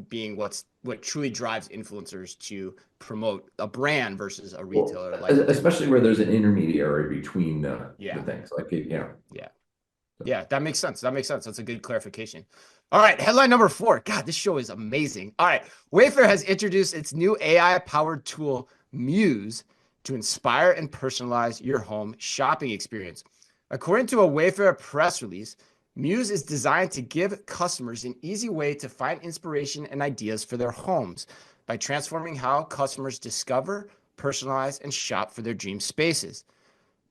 Speaker 2: being what truly drives influencers to promote a brand versus a
Speaker 3: Well,
Speaker 2: retailer like Dick's.
Speaker 3: especially where there's an intermediary between the
Speaker 2: Yeah.
Speaker 3: things, like
Speaker 2: Yeah.
Speaker 3: So.
Speaker 2: Yeah, that makes sense. That makes sense. That's a good clarification. All right, headline number 4. God, this show is amazing. All right, Wayfair has introduced its new AI-powered tool, Muse, to inspire and personalize your home shopping experience. According to a Wayfair press release, Muse is designed to give customers an easy way to find inspiration and ideas for their homes by transforming how customers discover, personalize, and shop for their dream spaces.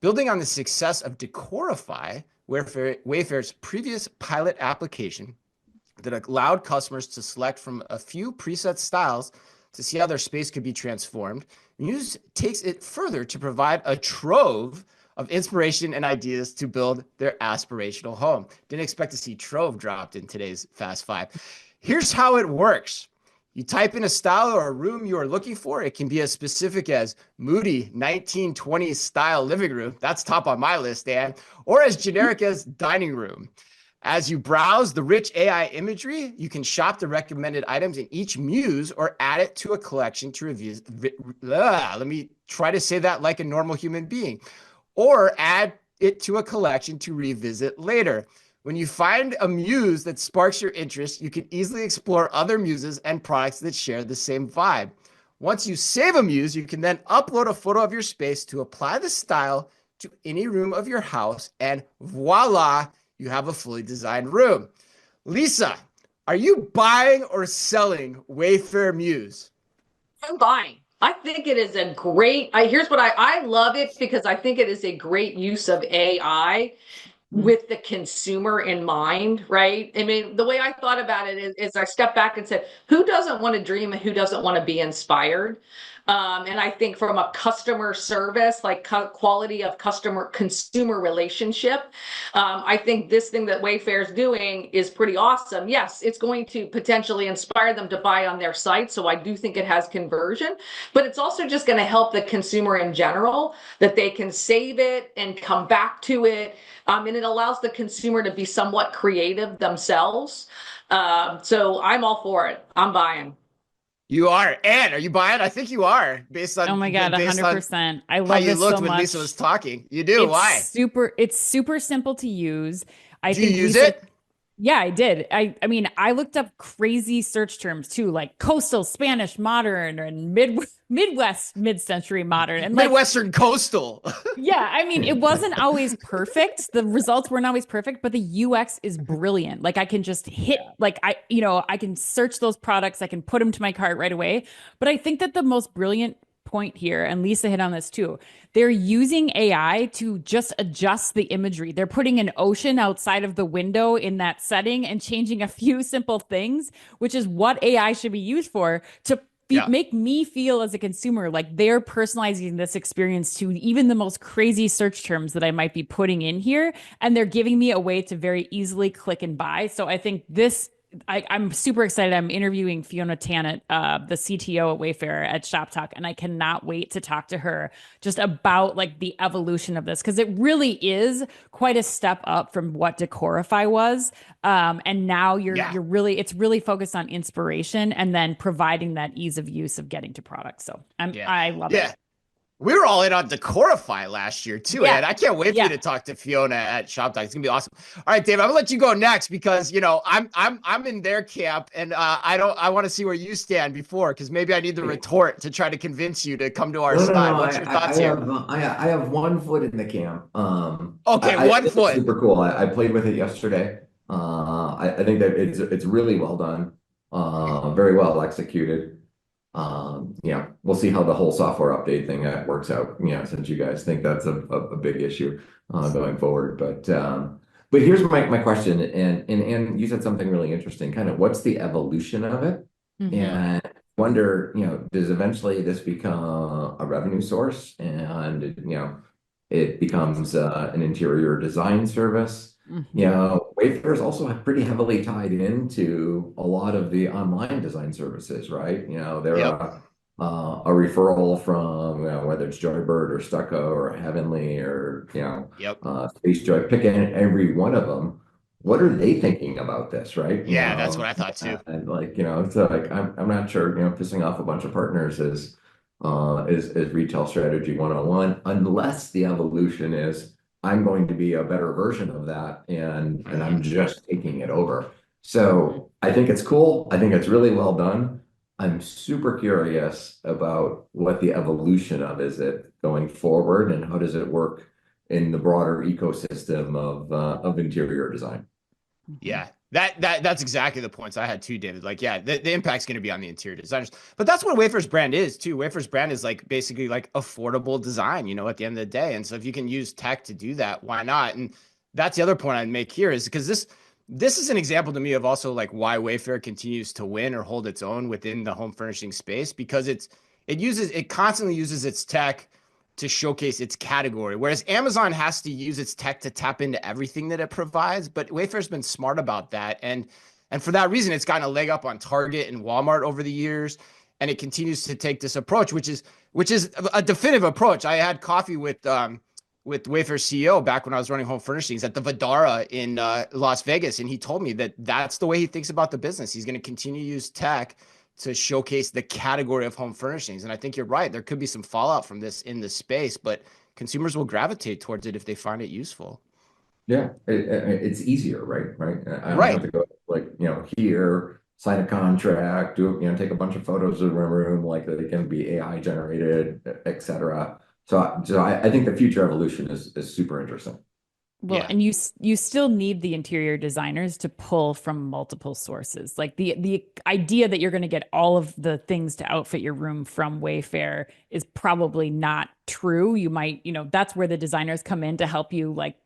Speaker 2: Building on the success of Decorify, Wayfair's previous pilot application that allowed customers to select from a few preset styles to see how their space could be transformed, Muse takes it further to provide a trove of inspiration and ideas to build their aspirational home. Didn't expect to see trove dropped in today's Fast Five. Here's how it works. You type in a style or a room you are looking for. It can be as specific as moody 1920s style living room. That's top on my list, Dan. Or as generic as dining room. As you browse the rich AI imagery, you can shop the recommended items in each Muse or add it to a collection to review. Let me try to say that like a normal human being. Or add it to a collection to revisit later. When you find a muse that sparks your interest, you can easily explore other muses and products that share the same vibe. Once you save a muse, you can then upload a photo of your space to apply the style to any room of your house, and voila, you have a fully designed room. Lisa, are you buying or selling Wayfair Muse?
Speaker 4: I'm buying. I think it is a great, here's what I love it because I think it is a great use of AI with the consumer in mind, right? I mean, the way I thought about it is I stepped back and said, who doesn't want to dream and who doesn't want to be inspired? And I think from a customer service, like quality of customer consumer relationship, I think this thing that Wayfair is doing is pretty awesome. Yes, it's going to potentially inspire them to buy on their site. So I do think it has conversion, but it's also just going to help the consumer in general that they can save it and come back to it. And it allows the consumer to be somewhat creative themselves. So I'm all for it. I'm buying.
Speaker 2: You are. Anne, are you buying? I think you are, based
Speaker 1: Oh
Speaker 2: on
Speaker 1: my God,
Speaker 2: based on
Speaker 1: 100%. I
Speaker 2: how
Speaker 1: love
Speaker 2: you
Speaker 1: this so
Speaker 2: looked when Lisa
Speaker 1: much.
Speaker 2: was talking. You do. Why?
Speaker 1: It's super simple to use. I
Speaker 2: Do you
Speaker 1: think
Speaker 2: use
Speaker 1: Lisa,
Speaker 2: it?
Speaker 1: yeah, I did. I mean, I looked up crazy search terms too, like coastal Spanish modern and Midwest mid-century modern. And like,
Speaker 2: Midwestern coastal.
Speaker 1: yeah, I mean, it wasn't always perfect. The results weren't always perfect, but the UX is brilliant. Like I can just hit, like I can search those products, I can put them to my cart right away. But I think that the most brilliant point here, and Lisa hit on this too, they're using AI to just adjust the imagery. They're putting an ocean outside of the window in that setting and changing a few simple things, which is what AI should be used for to
Speaker 2: Yeah.
Speaker 1: make me feel as a consumer like they're personalizing this experience to even the most crazy search terms that I might be putting in here. And they're giving me a way to very easily click and buy. So I think this I'm super excited. I'm interviewing Fiona Tannett, the CTO at Wayfair at Shop Talk, and I cannot wait to talk to her just about like the evolution of this because it really is quite a step up from what Decorify was. And now
Speaker 2: Yeah.
Speaker 1: you're really it's really focused on inspiration and then providing that ease of use of getting to products. So
Speaker 2: Yeah.
Speaker 1: I love
Speaker 2: Yeah.
Speaker 1: it.
Speaker 2: We were all in on Decorify last year too,
Speaker 1: Yeah.
Speaker 2: and I can't wait for you
Speaker 1: Yeah.
Speaker 2: to talk to Fiona at Shop Talk. It's gonna be awesome. All right, Dave, I'm gonna let you go next because I'm in their camp, and I want to see where you stand before because maybe I need the retort to try to convince you to come to our side.
Speaker 3: No.
Speaker 2: What's your thoughts here?
Speaker 3: I have one foot in the camp.
Speaker 2: Okay,
Speaker 3: I
Speaker 2: one
Speaker 3: think it's
Speaker 2: foot.
Speaker 3: super cool. I played with it yesterday. I think that it's really well done. Very well executed. We'll see how the whole software update thing works out. Since you guys think that's a big issue going forward. But here's my question, and you said something really interesting. Kind of, what's the evolution of it?
Speaker 1: Mhm.
Speaker 3: And wonder, does eventually this become a revenue source, and it becomes an interior design service?
Speaker 1: Mhm.
Speaker 3: Wayfair is also pretty heavily tied into a lot of the online design services, right? They're
Speaker 2: Yep.
Speaker 3: a referral from whether it's Joybird or Stucco or Heavenly or
Speaker 2: Yep.
Speaker 3: Space Joy, pick every one of them. What are they thinking about this, right?
Speaker 2: Yeah, that's what I thought too.
Speaker 3: And like, it's like I'm not sure, pissing off a bunch of partners is retail strategy 101, unless the evolution is I'm going to be a better version of that and
Speaker 2: Mhm.
Speaker 3: I'm just taking it over.
Speaker 1: Mhm.
Speaker 3: So I think it's cool. I think it's really well done. I'm super curious about what the evolution of is it going forward and how does it work in the broader ecosystem of interior design.
Speaker 1: Mhm.
Speaker 2: Yeah, that's exactly the points I had too, David. Like, yeah, the impact's going to be on the interior designers, but that's what Wayfair's brand is too. Wayfair's brand is like basically like affordable design, at the end of the day. And so if you can use tech to do that, why not? And that's the other point I'd make here is because this is an example to me of also like why Wayfair continues to win or hold its own within the home furnishing space because it constantly uses its tech to showcase its category. Whereas Amazon has to use its tech to tap into everything that it provides, but Wayfair's been smart about that. And for that reason, it's gotten a leg up on Target and Walmart over the years. And it continues to take this approach, which is a definitive approach. I had coffee with Wayfair CEO back when I was running home furnishings at the Vidara in Las Vegas, and he told me that that's the way he thinks about the business. He's going to continue to use tech to showcase the category of home furnishings. And I think you're right. There could be some fallout from this in this space, but consumers will gravitate towards it if they find it useful.
Speaker 3: Yeah, it's easier, right? Right. I don't have
Speaker 2: Right.
Speaker 3: to go like, here, sign a contract, take a bunch of photos of a room, like they can be AI generated, etc. So I think the future evolution is super interesting.
Speaker 1: Well,
Speaker 2: Yeah.
Speaker 1: and you still need the interior designers to pull from multiple sources. Like the idea that you're going to get all of the things to outfit your room from Wayfair is probably not true. You might, that's where the designers come in to help you like,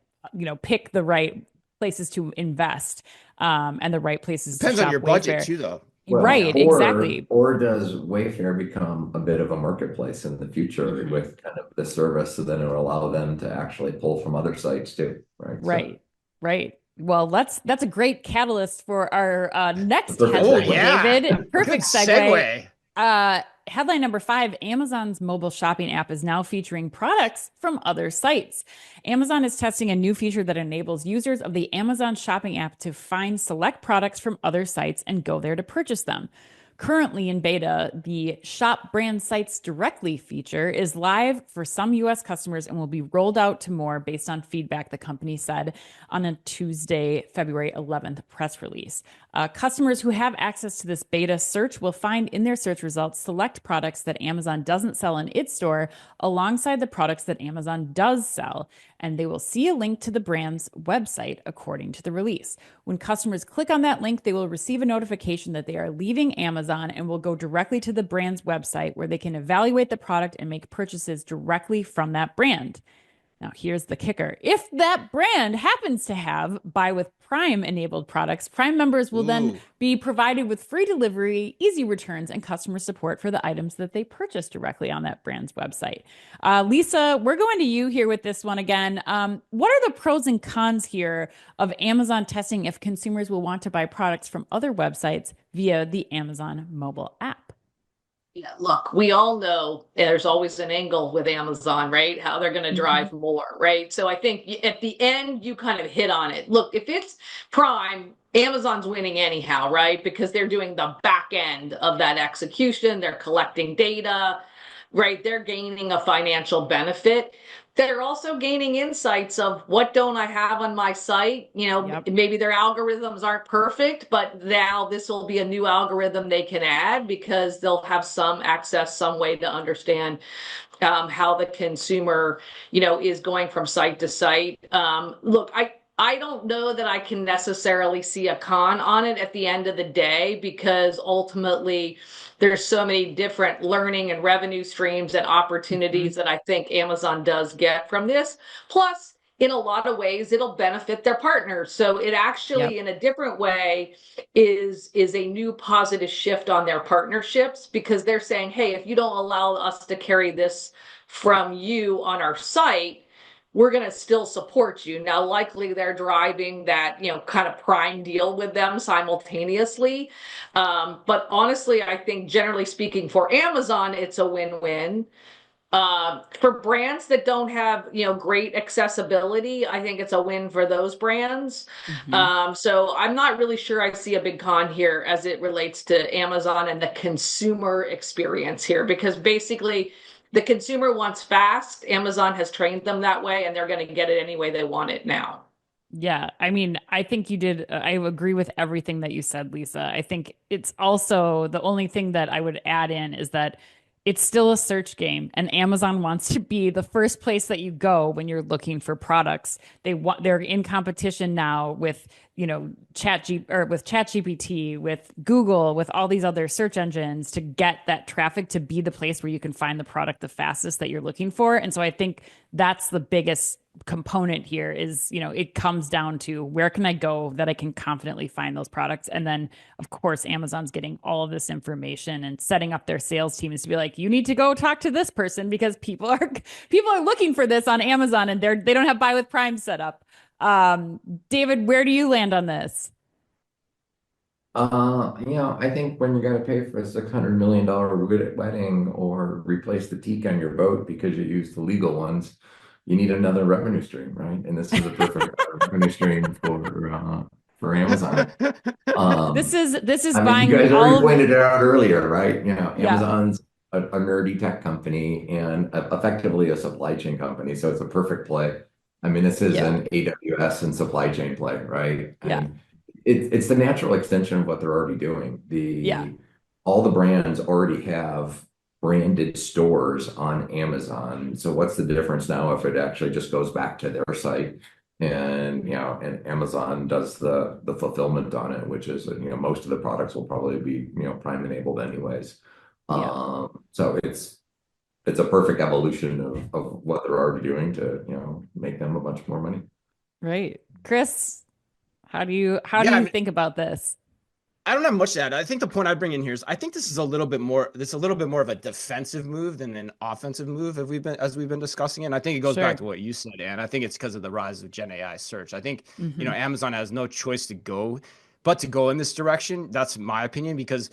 Speaker 1: pick the right places to invest, and the right places to
Speaker 2: Depends on
Speaker 1: shop
Speaker 2: your budget
Speaker 1: Wayfair.
Speaker 2: too, though.
Speaker 3: Well,
Speaker 1: Right, exactly.
Speaker 3: or does Wayfair become a bit of a marketplace in the future
Speaker 1: Mhm.
Speaker 3: with kind of the service, so then it will allow them to actually pull from other sites too, right? So
Speaker 1: Right, right. Well, that's a great catalyst for our
Speaker 3: the
Speaker 1: next
Speaker 3: perfect
Speaker 2: Oh,
Speaker 1: headline,
Speaker 3: segue.
Speaker 2: yeah.
Speaker 1: David.
Speaker 2: Good
Speaker 1: Perfect segue.
Speaker 2: segue.
Speaker 1: Headline number 5, Amazon's mobile shopping app is now featuring products from other sites. Amazon is testing a new feature that enables users of the Amazon shopping app to find select products from other sites and go there to purchase them. Currently in beta, the Shop Brand Sites Directly feature is live for some US customers and will be rolled out to more based on feedback, the company said on a Tuesday, February 11th press release. Customers who have access to this beta search will find in their search results select products that Amazon doesn't sell in its store alongside the products that Amazon does sell, and they will see a link to the brand's website according to the release. When customers click on that link, they will receive a notification that they are leaving Amazon and will go directly to the brand's website where they can evaluate the product and make purchases directly from that brand. Now, here's the kicker. If that brand happens to have Buy with Prime enabled products, Prime members will then
Speaker 2: Ooh.
Speaker 1: be provided with free delivery, easy returns, and customer support for the items that they purchase directly on that brand's website. Lisa, we're going to you here with this one again. What are the pros and cons here of Amazon testing if consumers will want to buy products from other websites via the Amazon mobile app?
Speaker 4: Yeah, look, we all know there's always an angle with Amazon, right? How they're going to drive more, right? So I think at the end, you kind of hit on it. Look, if it's Prime, Amazon's winning anyhow, right? Because they're doing the back end of that execution, they're collecting data, right? They're gaining a financial benefit. They're also gaining insights of what don't I have on my site?
Speaker 1: Yep.
Speaker 4: Maybe their algorithms aren't perfect, but now this will be a new algorithm they can add because they'll have some access, some way to understand how the consumer, is going from site to site. Look, I don't know that I can necessarily see a con on it at the end of the day because ultimately there's so many different learning and revenue streams and opportunities that I think Amazon does get from this. Plus, in a lot of ways, it'll benefit their partners. So it actually, in a different way, is a new positive shift on their partnerships because they're saying, hey, if you don't allow us to carry this from you on our site, we're going to still support you. Now, likely they're driving that, kind of Prime deal with them simultaneously. But honestly, I think generally speaking for Amazon, it's a win-win. For brands that don't have, great accessibility, I think it's a win for those brands. So I'm not really sure I see a big con here as it relates to Amazon and the consumer experience here, because basically the consumer wants fast. Amazon has trained them that way, and they're going to get it any way they want it now.
Speaker 1: Yeah, I mean, I think you did. I agree with everything that you said, Lisa. I think it's also the only thing that I would add in is that it's still a search game, and Amazon wants to be the first place that you go when you're looking for products. They're in competition now with, ChatGPT, with Google, with all these other search engines to get that traffic to be the place where you can find the product the fastest that you're looking for. And so I think that's the biggest component here is, it comes down to where can I go that I can confidently find those products. And then of course, Amazon's getting all of this information and setting up their sales teams to be like, you need to go talk to this person because people are looking for this on Amazon and they don't have Buy with Prime set up. David, where do you land on this?
Speaker 3: I think when you got to pay for a $600 million wedding or replace the teak on your boat because you used the legal ones, you need another revenue stream, right? And this is a perfect revenue stream for Amazon.
Speaker 1: This is
Speaker 3: I mean,
Speaker 1: buying
Speaker 3: you guys
Speaker 1: all
Speaker 3: already
Speaker 1: of
Speaker 3: pointed it out earlier, right?
Speaker 1: yeah.
Speaker 3: Amazon's a nerdy tech company and effectively a supply chain company, so it's a perfect play. I mean, this is an AWS and supply chain play, right? And it's the natural extension of what they're already doing. All the brands already have branded stores on Amazon. So what's the difference now if it actually just goes back to their site and and Amazon does the fulfillment on it, which is most of the products will probably be Prime enabled anyways. So it's a perfect evolution of what they're already doing to make them a bunch more money.
Speaker 1: Right. Chris, how do you think about this?
Speaker 2: I don't have much to add. I think the point I bring in here is I think this is a little bit more of a defensive move than an offensive move as we've been discussing it. And I think it goes back to what you said, Ann. I think it's because of the rise of Gen AI search. I think Amazon has no choice but to go in this direction. That's my opinion, because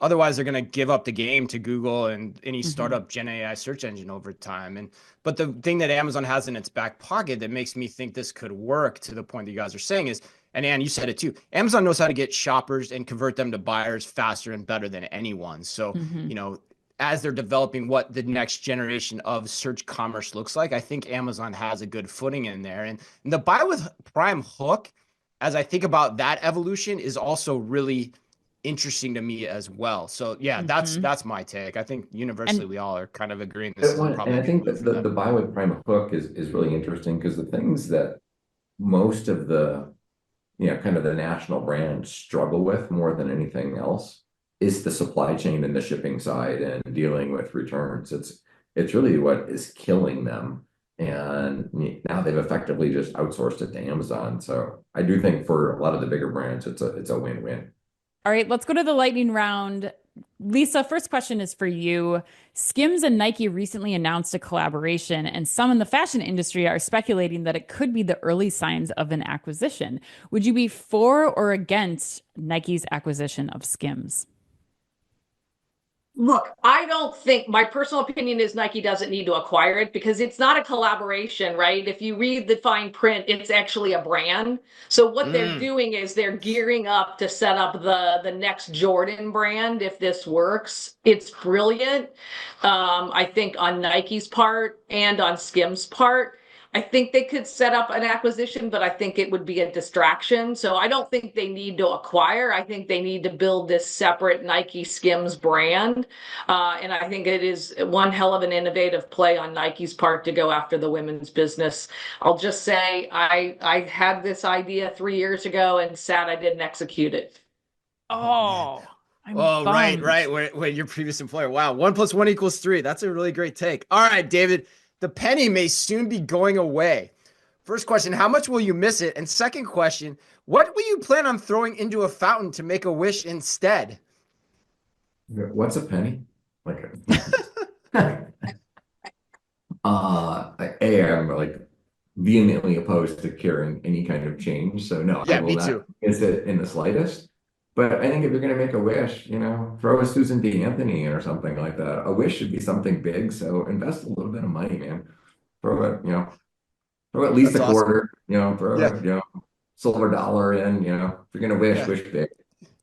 Speaker 2: otherwise they're going to give up the game to Google and any startup Gen AI search engine over time. But the thing that Amazon has in its back pocket that makes me think this could work to the point that you guys are saying is, and Ann, you said it too, Amazon knows how to get shoppers and convert them to buyers faster and better than anyone. So, as they're developing what the next generation of search commerce looks like, I think Amazon has a good footing in there. And the Buy with Prime hook, as I think about that evolution, is also really interesting to me as well. So yeah, that's my take. I think universally we all are kind of agreeing this is probably.
Speaker 3: And I think that the Buy with Prime hook is really interesting because the things that most of the kind of the national brands struggle with more than anything else is the supply chain and the shipping side and dealing with returns. It's really what is killing them. And now they've effectively just outsourced it to Amazon. So I do think for a lot of the bigger brands, it's a win-win.
Speaker 1: All right, let's go to the lightning round. Lisa, first question is for you. Skims and Nike recently announced a collaboration, and some in the fashion industry are speculating that it could be the early signs of an acquisition. Would you be for or against Nike's acquisition of Skims?
Speaker 4: Look, I don't think my personal opinion is Nike doesn't need to acquire it because it's not a collaboration, right? If you read the fine print, it's actually a brand. So what they're doing is they're gearing up to set up the next Jordan brand if this works. It's brilliant. I think on Nike's part and on Skims' part. I think they could set up an acquisition, but I think it would be a distraction. So I don't think they need to acquire. I think they need to build this separate Nike Skims brand. And I think it is one hell of an innovative play on Nike's part to go after the women's business. I'll just say I had this idea 3 years ago and sad I didn't execute it.
Speaker 1: Oh, I'm
Speaker 2: Oh, right,
Speaker 1: bummed.
Speaker 2: right. Where your previous employer. Wow. 1 + 1 = 3. That's a really great take. All right, David. The penny may soon be going away. First question, how much will you miss it? And second question, what will you plan on throwing into a fountain to make a wish instead?
Speaker 3: What's a penny? Like I'm like vehemently opposed to carrying any kind of change. So no, I
Speaker 2: Yeah,
Speaker 3: will
Speaker 2: me
Speaker 3: not
Speaker 2: too.
Speaker 3: miss it in the slightest. But I think if you're going to make a wish, throw a Susan B. Anthony or something like that. A wish should be something big. So invest a little bit of money, man. Throw it, throw at least
Speaker 2: That's
Speaker 3: a
Speaker 2: awesome.
Speaker 3: quarter, throw
Speaker 2: Yeah.
Speaker 3: a, silver dollar in, if you're going to wish,
Speaker 2: Yeah.
Speaker 3: wish big.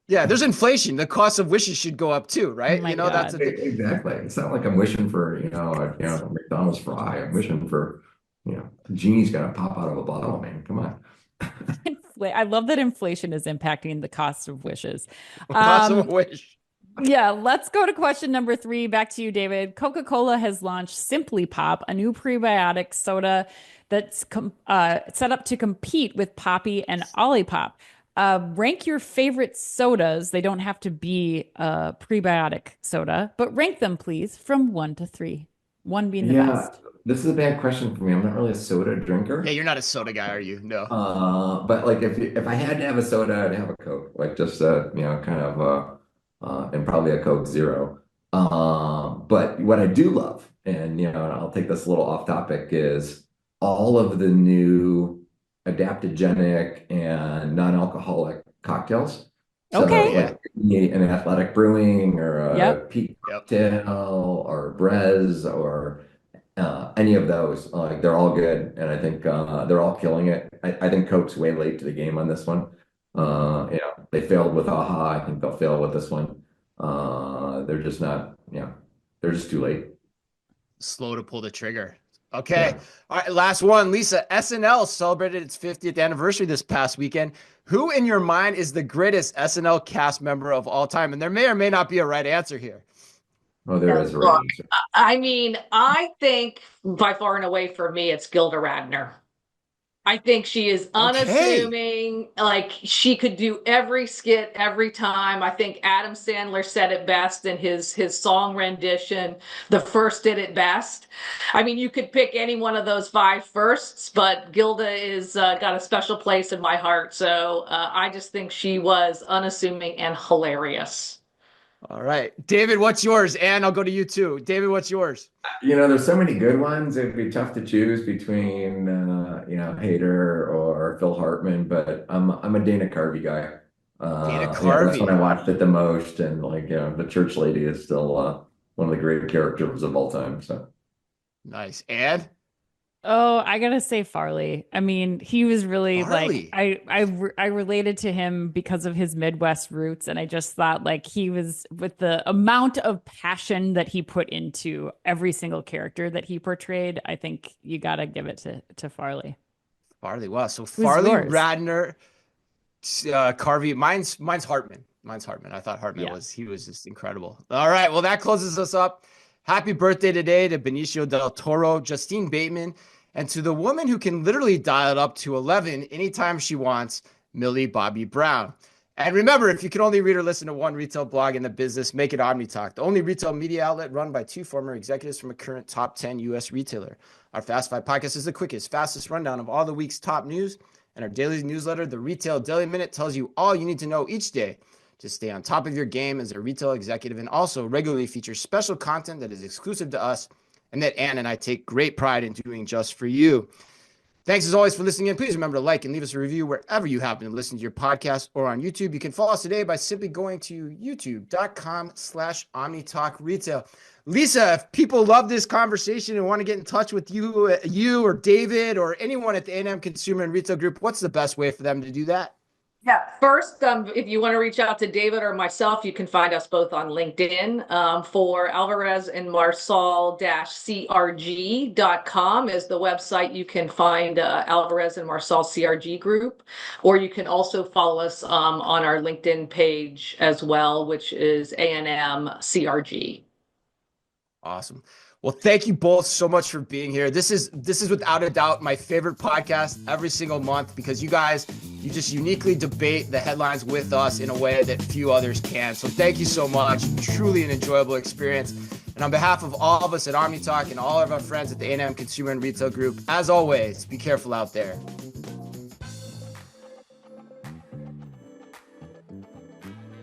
Speaker 2: Yeah, there's inflation. The cost of wishes should go up too,
Speaker 1: Oh
Speaker 2: right?
Speaker 1: my
Speaker 2: That's
Speaker 1: God.
Speaker 2: the thing.
Speaker 3: Exactly. It's not like I'm wishing for, a McDonald's fry. I'm wishing for, genie's got to pop out of a bottle, man. Come on.
Speaker 1: I love that inflation is impacting the cost of wishes.
Speaker 2: The cost of a wish.
Speaker 1: Yeah, let's go to question number 3. Back to you, David. Coca-Cola has launched Simply Pop, a new prebiotic soda that's set up to compete with Poppy and Olipop. Rank your favorite sodas. They don't have to be a prebiotic soda, but rank them, please, from 1 to 3. 1 being the
Speaker 3: Yeah,
Speaker 1: best.
Speaker 3: this is a bad question for me. I'm not really a soda
Speaker 2: Yeah,
Speaker 3: drinker.
Speaker 2: you're not a soda guy, are you? No.
Speaker 3: But like if I had to have a soda, I'd have a Coke, like just kind of and probably a Coke Zero. But what I do love, and I'll take this a little off topic, is all of the new adaptogenic and non-alcoholic cocktails. So
Speaker 1: Okay.
Speaker 2: Yeah.
Speaker 3: like an athletic brewing or a
Speaker 1: Yep.
Speaker 3: peak
Speaker 2: Yep.
Speaker 3: cocktail or Brez or any of those, like they're all good, and I think they're all killing it. I think Coke's way late to the game on this one. They failed with AHA. I think they'll fail with this one. They're just not, they're just too late.
Speaker 2: Slow to pull the trigger. Okay.
Speaker 3: Yeah.
Speaker 2: All right. Last one. Lisa, SNL celebrated its 50th anniversary this past weekend. Who in your mind is the greatest SNL cast member of all time? And there may or may not be a right answer here.
Speaker 3: Oh, there is a right
Speaker 4: Look,
Speaker 3: answer.
Speaker 4: I mean, I think by far and away for me, it's Gilda Radner. I think she is
Speaker 2: Okay.
Speaker 4: unassuming. Like she could do every skit every time. I think Adam Sandler said it best in his song rendition. The first did it best. I mean, you could pick any one of those 5 firsts, but Gilda is got a special place in my heart. So I just think she was unassuming and hilarious.
Speaker 2: All right. David, what's yours? And I'll go to you too. David, what's yours?
Speaker 3: There's so many good ones. It'd be tough to choose between, Hader or Phil Hartman, but I'm a Dana Carvey guy.
Speaker 2: Dana
Speaker 3: That's when
Speaker 2: Carvey.
Speaker 3: I watched it the most, and the church lady is still one of the great characters of all time. So
Speaker 2: Nice. And
Speaker 1: Oh, I gotta say Farley. I mean, he was really like
Speaker 2: Farley.
Speaker 1: I related to him because of his Midwest roots, and I just thought like he was with the amount of passion that he put into every single character that he portrayed. I think you gotta give it to Farley.
Speaker 2: Farley. Wow. So
Speaker 1: Who's
Speaker 2: Farley,
Speaker 1: yours?
Speaker 2: Radner, Carvey. Mine's Hartman. Mine's Hartman. I thought Hartman
Speaker 1: Yeah.
Speaker 2: he was just incredible. All right. Well, that closes us up. Happy birthday today to Benicio del Toro, Justine Bateman, and to the woman who can literally dial it up to 11 anytime she wants, Millie Bobby Brown. And remember, if you can only read or listen to one retail blog in the business, make it OmniTalk, the only retail media outlet run by two former executives from a current top 10 U.S. retailer. Our Fast Five podcast is the quickest, fastest rundown of all the week's top news. And our daily newsletter, the Retail Daily Minute, tells you all you need to know each day to stay on top of your game as a retail executive, and also regularly features special content that is exclusive to us and that Ann and I take great pride in doing just for you. Thanks as always for listening in. Please remember to like and leave us a review wherever you happen to listen to your podcast or on YouTube. You can follow us today by simply going to youtube.com/OmniTalkRetail. Lisa, if people love this conversation and want to get in touch with you or David or anyone at the A&M Consumer and Retail Group, what's the best way for them to do that?
Speaker 4: Yeah, first, if you want to reach out to David or myself, you can find us both on LinkedIn. For Alvarez and Marsal-CRG.com is the website. You can find Alvarez and Marsal CRG Group, or you can also follow us on our LinkedIn page as well, which is A&M CRG.
Speaker 2: Awesome. Well, thank you both so much for being here. This is without a doubt my favorite podcast every single month because you guys, you just uniquely debate the headlines with us in a way that few others can. So thank you so much. Truly an enjoyable experience. And on behalf of all of us at OmniTalk and all of our friends at the A&M Consumer and Retail Group, as always, be careful out there.